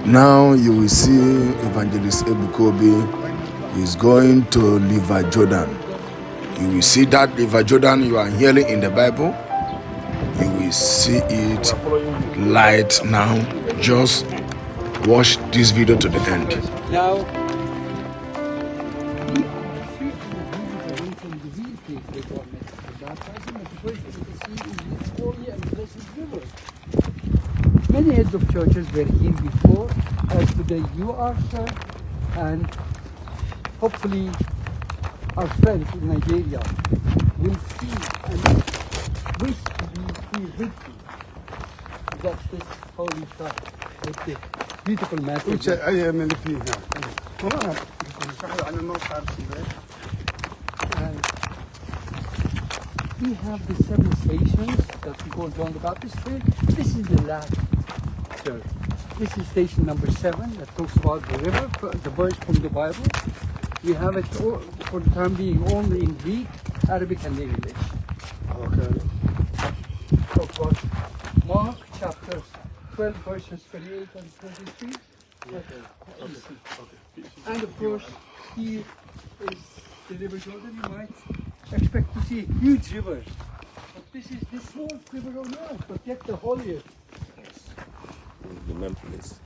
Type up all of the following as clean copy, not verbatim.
Now you will see Evangelist Ebuka is going to River Jordan. You will see that River Jordan you are hearing in the Bible. You will see it light now. Just watch this video to the end. Now, we are 300 meters away from the real place where God met the baptizing, but the first thing to see is this holy and blessed river. Many heads of churches were here before, as today you are, sir, and hopefully our friends in Nigeria will see and wish to be here with you. That's this holy site with the beautiful message. And we have the 7 stations that we call John the Baptist here. This is the last church. This is station number 7 that talks about the river, the verse from the Bible. We have it all, for the time being only in Greek, Arabic and English. Okay. Of course, Mark chapter 12 verses 28 and 33. Okay. And of course, here is the River Jordan. You might expect to see a huge river. But this is the smallest river on earth, but yet the holiest. Yes. The main place.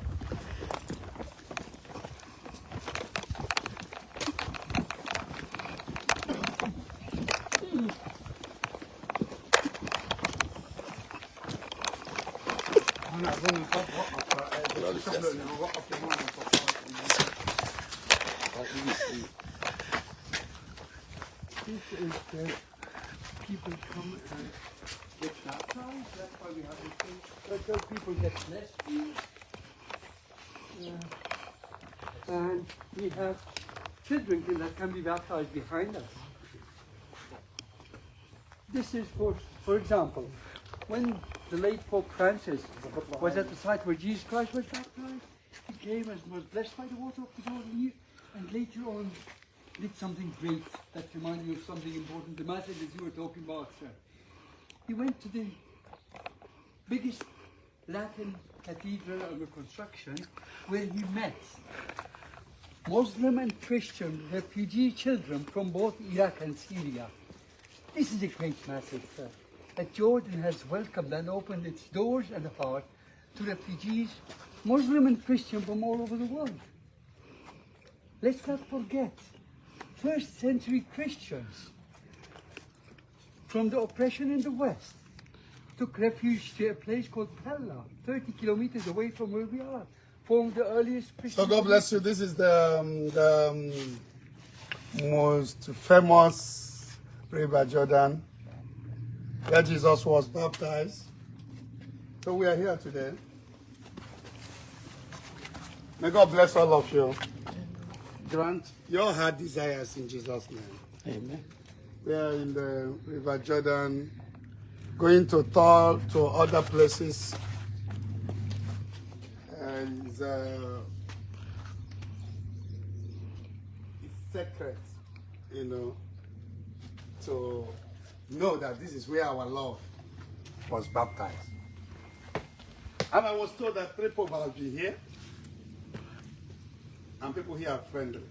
This is where people come and get baptized. That's why we have this thing. That's where people get blessed here. And we have children here that can be baptized behind us. This is for example, when the late Pope Francis was at the site where Jesus Christ was baptized, he came and was blessed by the water of the Jordan here, and later on did something great that reminded me of something important, the message that you were talking about, sir. He went to the biggest Latin cathedral under construction, where he met Muslim and Christian refugee children from both Iraq and Syria. This is a great message, sir, that Jordan has welcomed and opened its doors and heart to refugees, Muslim and Christian from all over the world. Let's not forget, first century Christians from the oppression in the West took refuge to a place called Pella, 30 kilometers away from where we are, formed the earliest Christian. So God bless you. This is the most famous River Jordan, where Jesus was baptized. So we are here today. May God bless all of you. Grant your heart desires in Jesus' name. Amen. We are in the River Jordan, going to tour to other places. And it's sacred, you to know that this is where our Lord was baptized. And I was told that 3 people have been here, and people here are friendly.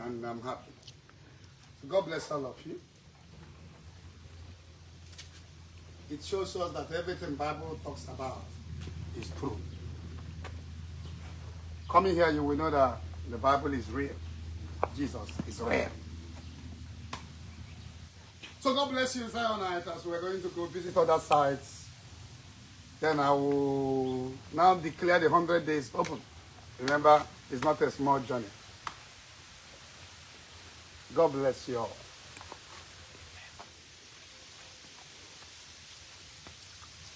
And I'm happy. So God bless all of you. It shows us that everything Bible talks about is true. Coming here, you will know that the Bible is real. Jesus is real. So God bless you tonight as we're going to go visit other sites. Then I will now declare the 100 days open. Remember, it's not a small journey. God bless you all.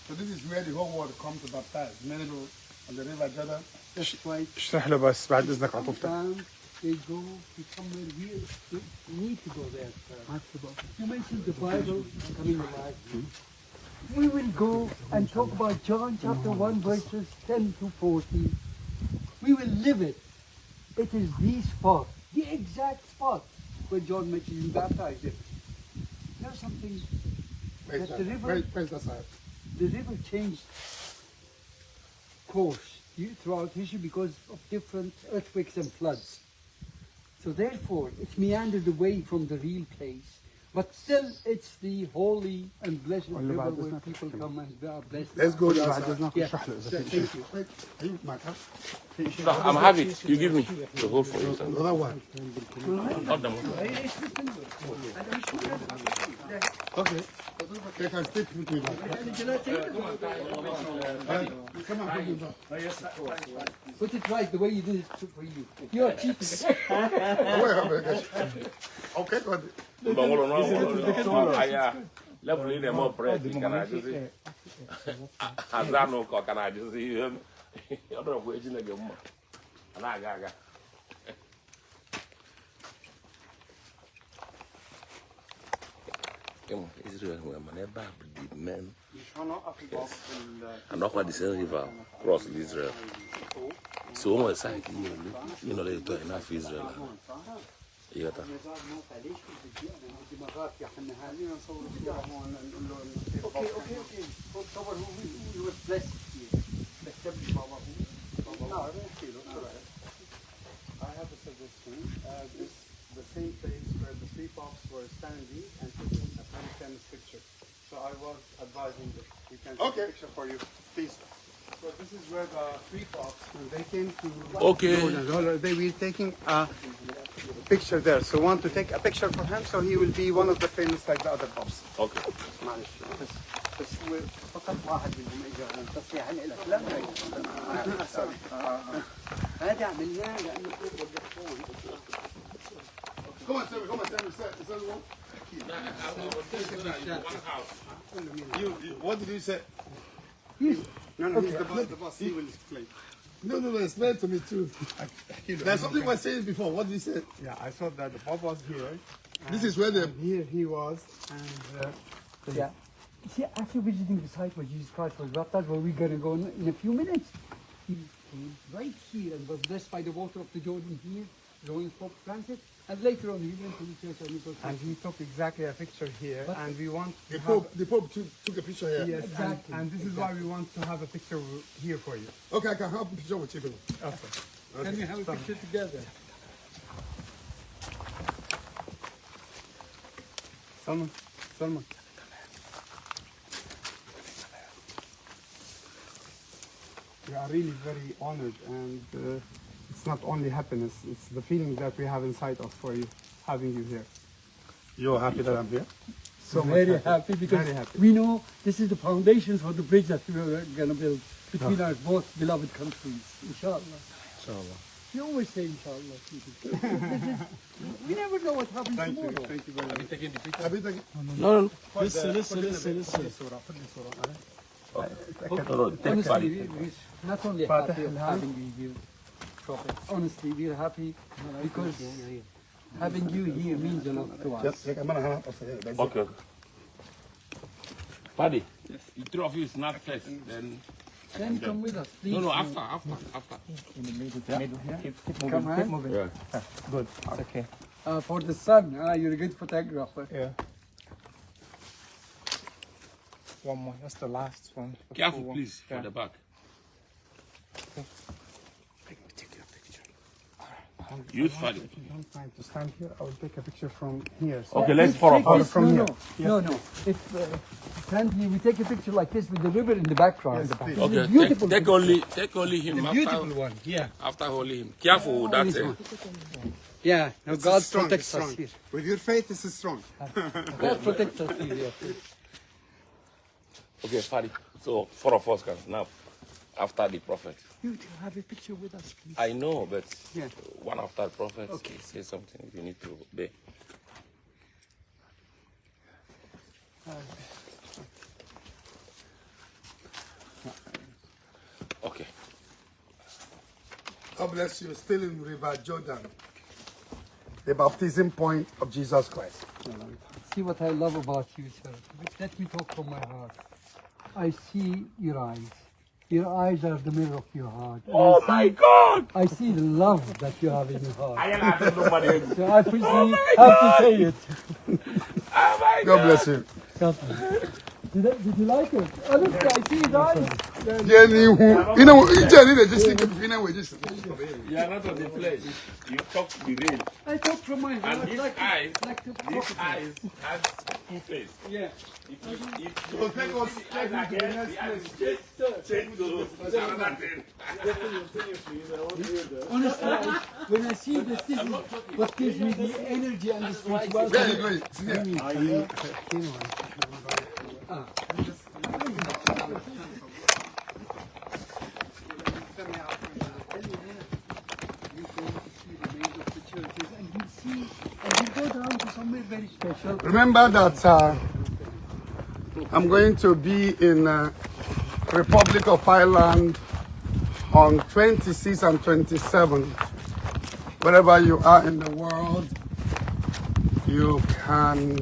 So this is where the whole world comes to baptize. Many people on the River Jordan. اشرح له بس بعد اذنك عطوفتك. They go to somewhere here. We need to go there. You mentioned the Bible coming alive. We will go and talk about John chapter 1 verses 10 to 14. We will live it. It is the spot, the exact spot where John met Jesus and baptized him. There's something that the river changed course throughout history because of different earthquakes and floods. So therefore, it meandered away from the real place. But still, it's the holy and blessed river where people come and are blessed. Let's go Yeah. inside. Thank you. Wait, are you my cup? No, I'm happy. You give me the whole for you. Another one. Not the one. Okay. They can stick with me now. Come on, give me that. Put it right the way you did it for you. You're cheating. Okay, good. Level in the more bread, can I just say? As I know, can I just see him? I don't know where you're going to go. And I got. Israel, man, the men. And not what the same river cross Israel. So, on the side, you know, they talk enough Israel. Yeah. Okay. Cover who was blessed here. I have a suggestion. This the same place where the three pops were standing and taking a very famous picture. So I was advising that we can take a picture for you, please. So this is where the three pops, when they came to Jordan, they were taking a picture there. So want to take a picture for him, so he will be one of the famous like the other pops. Okay. معلش بس هو فقط واحد منهم اجى على التصحيح الافلام هذا عملناه لانه Come on, Sammy, come on, Sammy. What did you say? No, he's the boss. He will explain. No, explain to me too. There's something I said before. What did you say? Yeah, I saw that the Pope was here. This is where the... Here he was, and... Yeah. See, after visiting the site where Jesus Christ was baptized, where we're going to go in a few minutes, he came right here and was blessed by the water of the Jordan here, going Pope Francis, and later on he went to the church and he took exactly a picture here, But and we want to The Pope took a picture here. Yes, Exactly. and this is why we want to have a picture here for you. Okay, I can have a picture with you. Okay. Can we have a picture together? Salman. We are really very honored, and it's not only happiness, it's the feeling that we have inside us for you, having you here. You're happy that I'm here? So very happy because Very happy. we know this is the foundations for the bridge that we are going to build between our both beloved countries. Inshallah. Inshallah. You always say inshallah. We never know what happens tomorrow. Thank you very much. Have you taken... No. Honestly, we're not only happy of having you here, Prophet. Honestly, we're happy because having you here means a lot to us. Okay. Paddy, the three of you is not first, then... Then come with us, please. No, after. Come on. Yeah. Good. It's okay. For the sun, you're a good photographer. Yeah. One more. That's the last one. The Careful, full one. please, for the back. Take your picture. Use Paddy. If you don't mind to stand here, I will take a picture from here. So Okay, let's follow. Take this- from no, here. no. If stand here, we take a picture like this with the river in the background. Yes, please. It's a Okay, beautiful take only him. Beautiful one. Yeah. After holding him. Careful with that. Yeah, no, God It's strong, protects it's us strong. here. With your faith, this is strong. God protects us here. Yeah. Okay, Paddy. So, four of us can snap after the prophet. You two have a picture with us, please. I know, but Yeah. one after the prophet, Okay. say something you need to obey. Okay. God bless you. Still in River Jordan. The baptism point of Jesus Christ. See what I love about you, sir. Let me talk from my heart. I see your eyes. Your eyes are the mirror of your heart. And Oh my God! I see the love that you have in your heart. I don't know what it is. So I appreciate have to say it. Oh my God bless you. God bless. Did you like it? Oh, look, I see his eyes. Jenny, you know, Jenny, they just think of we just. You are not on the flesh. You talk the real. I talk from my heart. And these like eyes, like the these eyes has two faces. Yeah. If you take us see the eyes again, the eyes change to another thing. Honestly, when I see this, this is what gives me the energy and the spirituality. Remember that I'm going to be in Republic of Ireland on 26th and 27th. Wherever you are in the world, you can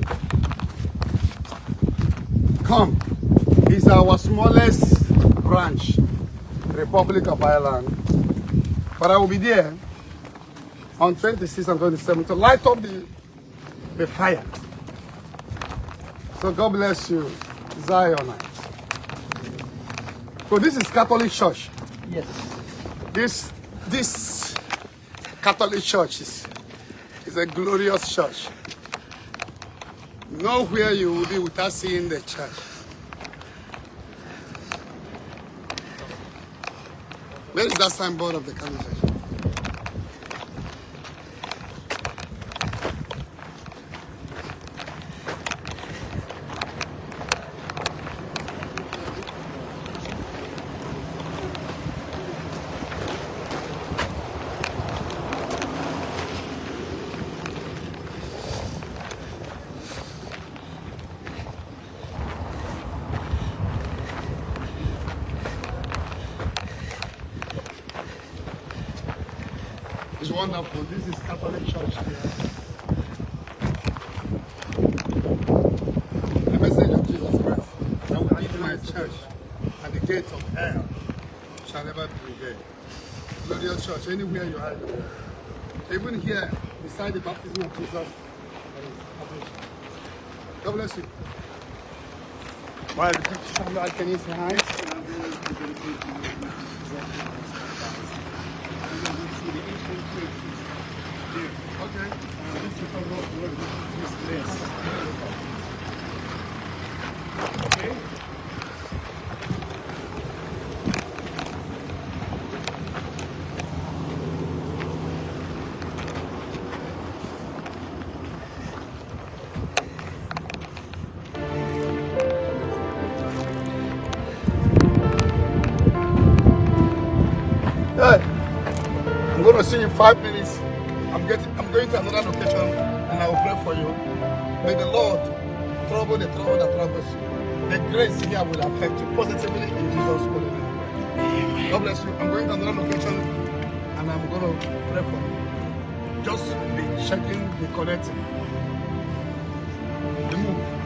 come. It's our smallest branch, Republic of Ireland. But I will be there on 26th and 27th to light up the fire. So God bless you, Zionites. So this is Catholic Church. Yes. This Catholic Church is a glorious church. Nowhere you will be without seeing the church. Where is that signboard of the Catholic Church? It's wonderful. This is Catholic Church here. The message of Jesus Christ. I will build my church, and the gates of hell shall never prevail. Glorious church, anywhere you are in the world. Even here, beside the baptism of Jesus, there is Catholic Church. God bless you. While the picture, can you say hi? Okay. Okay. Hey, I'm going to see you in 5 minutes. I'm going to another location and I will pray for you. May the Lord trouble the trouble that troubles you. The grace here will affect you positively in Jesus' holy name. God bless you. I'm going to another location and I'm going to pray for you. Just be checking the connecting. The move.